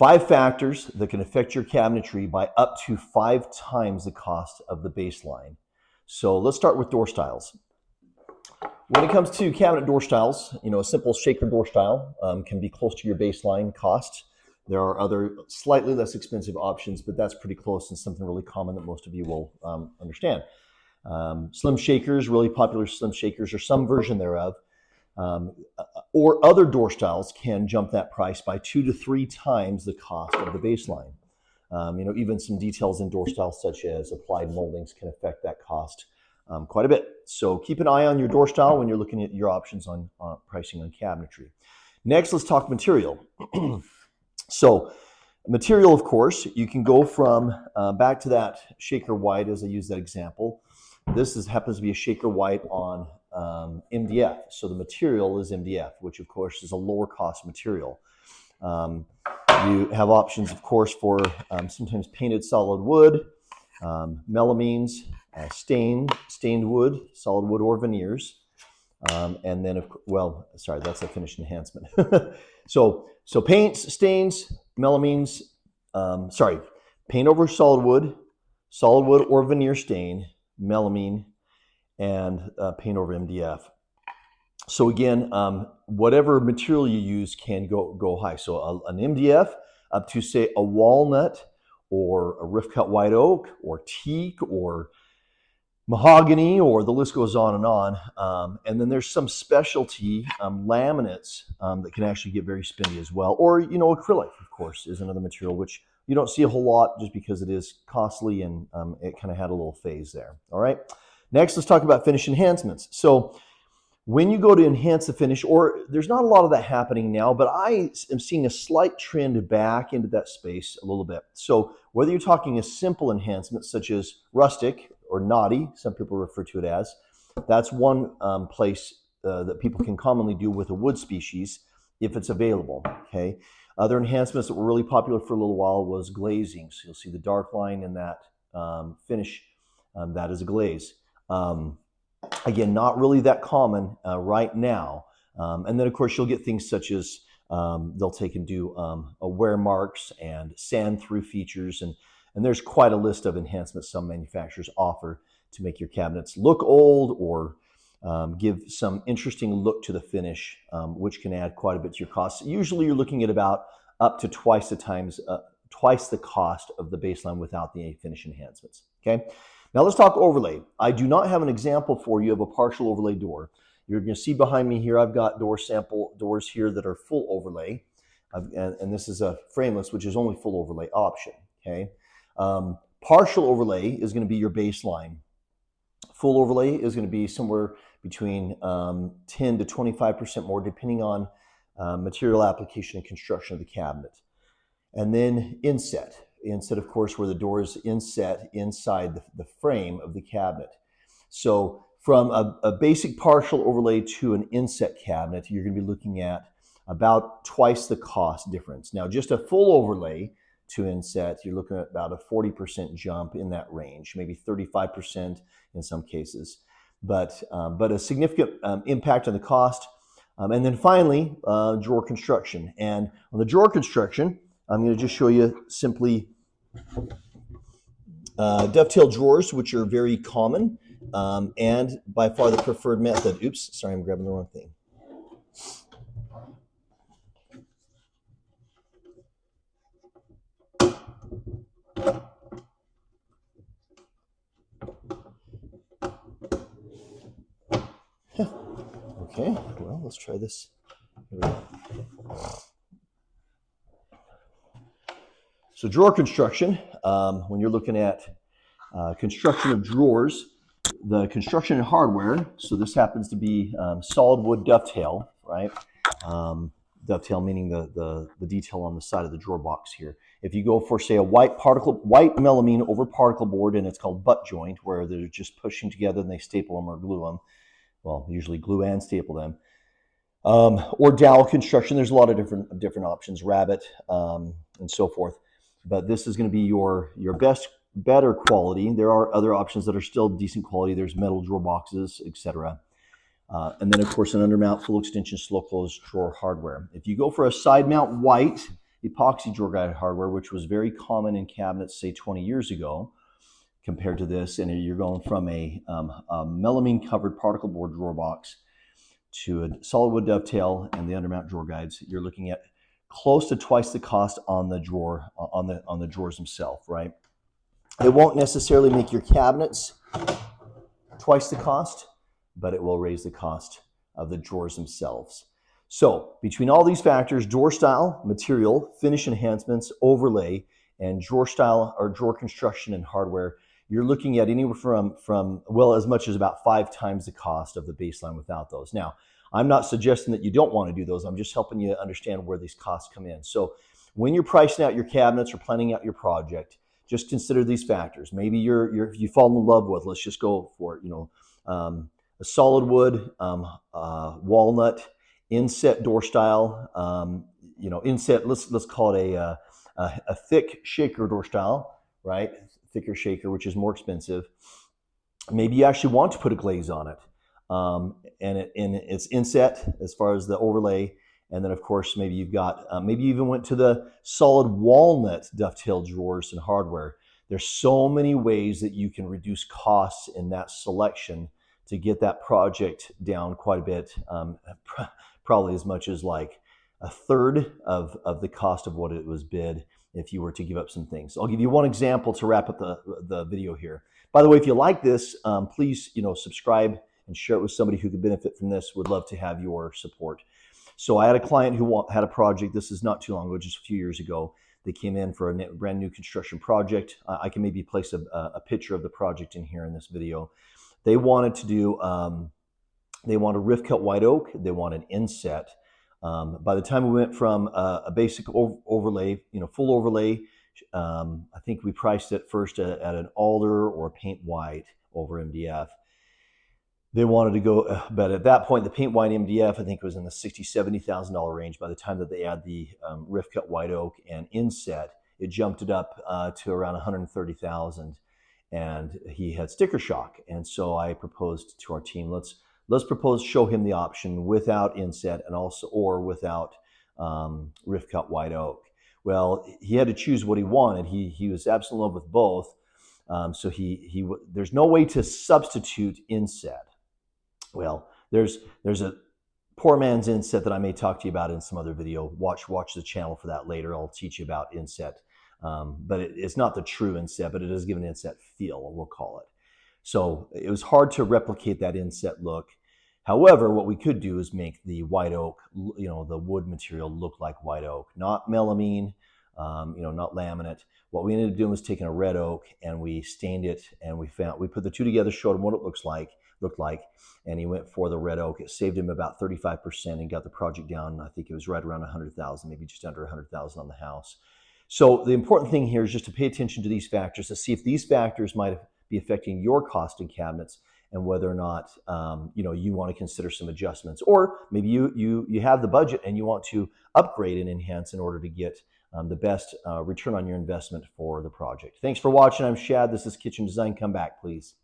5 factors that can affect your cabinetry by up to 5 times the cost of the baseline. So let's start with door styles. When it comes to cabinet door styles, a simple shaker door style can be close to your baseline cost. There are other slightly less expensive options, but that's pretty close and something really common that most of you will understand. Slim shakers, really popular slim shakers or some version thereof, or other door styles can jump that price by 2 to 3 times the cost of the baseline. Even some details in door styles such as applied moldings can affect that cost quite a bit. So keep an eye on your door style when you're looking at your options on pricing on cabinetry. Next, let's talk material. So material, of course, you can go from back to that shaker white as I use that example. This happens to be a shaker white on MDF. So the material is MDF, which of course is a lower cost material. You have options, of course, for sometimes painted solid wood, melamines, stained wood, solid wood or veneers. And then, that's a finished enhancement. So paints, stains, melamines, paint over solid wood or veneer stain, melamine, and paint over MDF. So again, whatever material you use can go high. So an MDF up to, say, a walnut or a rift cut white oak or teak or mahogany, or the list goes on and on. And then there's some specialty laminates that can actually get very spendy as well. Or, acrylic, of course, is another material which you don't see a whole lot just because it is costly and it kind of had a little phase there. All right. Next, let's talk about finish enhancements. So when you go to enhance the finish, or there's not a lot of that happening now, but I am seeing a slight trend back into that space a little bit. So whether you're talking a simple enhancement such as rustic or naughty, some people refer to it as, that's one place that people can commonly do with a wood species if it's available, okay? Other enhancements that were really popular for a little while was glazing. So you'll see the dark line in that finish, that is a glaze. Again, not really that common right now. And then, of course, you'll get things such as they'll take and do wear marks and sand-through features. And there's quite a list of enhancements some manufacturers offer to make your cabinets look old or give some interesting look to the finish, which can add quite a bit to your costs. Usually you're looking at about up to twice the cost of the baseline without the finish enhancements, okay? Now let's talk overlay. I do not have an example for you of a partial overlay door. You're going to see behind me here, I've got sample doors here that are full overlay. And this is a frameless, which is only full overlay option, okay? Partial overlay is going to be your baseline. Full overlay is going to be somewhere between 10 to 25% more, depending on material application and construction of the cabinet. And then inset. Inset, of course, where the door is inset inside the frame of the cabinet. So from a basic partial overlay to an inset cabinet, you're going to be looking at about twice the cost difference. Now, just a full overlay to inset, you're looking at about a 40% jump in that range, maybe 35% in some cases, but a significant impact on the cost. And then finally, drawer construction. And on the drawer construction, I'm going to just show you simply dovetailed drawers, which are very common and by far the preferred method. Oops, sorry, I'm grabbing the wrong thing. Okay, well, let's try this. Here we go. So drawer construction, when you're looking at construction of drawers, the construction and hardware, so this happens to be solid wood dovetail, right? Dovetail meaning the detail on the side of the drawer box here. If you go for, say, a white melamine over particle board, and it's called butt joint, where they're just pushing together and they staple them or glue them, well, usually glue and staple them. Or dowel construction, there's a lot of different options, rabbet, and so forth. But this is going to be your better quality. There are other options that are still decent quality. There's metal drawer boxes, etc. And then, of course, an undermount full extension slow close drawer hardware. If you go for a side mount white, epoxy drawer guide hardware, which was very common in cabinets, say 20 years ago, compared to this. And you're going from a melamine covered particle board drawer box to a solid wood dovetail and the undermount drawer guides. You're looking at close to twice the cost on the drawer, on the drawers themselves, right? It won't necessarily make your cabinets twice the cost, but it will raise the cost of the drawers themselves. So between all these factors, drawer style, material, finish enhancements, overlay, and drawer style or drawer construction and hardware, you're looking at anywhere from well, as much as about 5 times the cost of the baseline without those. Now, I'm not suggesting that you don't want to do those. I'm just helping you understand where these costs come in. So when you're pricing out your cabinets or planning out your project, just consider these factors. Maybe you fall in love with, let's just go for it, a solid wood, walnut, inset door style, inset, let's call it a thick shaker door style, right? Thicker shaker, which is more expensive. Maybe you actually want to put a glaze on it. And it's inset as far as the overlay. And then of course, maybe you've got, maybe you even went to the solid walnut dovetailed drawers and hardware. There's so many ways that you can reduce costs in that selection to get that project down quite a bit, probably as much as like a third of the cost of what it was bid if you were to give up some things. I'll give you one example to wrap up the video here. By the way, if you like this, please subscribe and share it with somebody who could benefit from this. Would love to have your support. So I had a client who had a project. This is not too long ago, just a few years ago. They came in for a brand new construction project. I can maybe place a picture of the project in here in this video. They wanted to do, they want a rift cut white oak. They want an inset. By the time we went from a basic overlay, full overlay, I think we priced it first at an alder or a paint white over MDF. They wanted to go, but at that point, the paint white MDF, I think it was in the $60,000, $70,000 range. By the time that they add the rift cut white oak and inset, it jumped it up to around $130,000. And he had sticker shock. And so I proposed to our team, let's show him the option without inset and also, or without rift cut white oak. Well, he had to choose what he wanted. He was absolutely in love with both. So there's no way to substitute inset. Well, there's a poor man's inset that I may talk to you about in some other video. Watch the channel for that later. I'll teach you about inset. But it's not the true inset, but it does give an inset feel, we'll call it. So it was hard to replicate that inset look. However, what we could do is make the white oak, the wood material look like white oak, not melamine, not laminate. What we ended up doing was taking a red oak and we stained it, and we put the two together, showed him what it looked like, and he went for the red oak. It saved him about 35% and got the project down. I think it was right around 100,000, maybe just under 100,000 on the house. So the important thing here is just to pay attention to these factors to see if these factors might be affecting your cost in cabinets and whether or not you want to consider some adjustments, or maybe you have the budget and you want to upgrade and enhance in order to get the best return on your investment for the project. Thanks for watching. I'm Shad. This is Kitchen Design. Come back, please.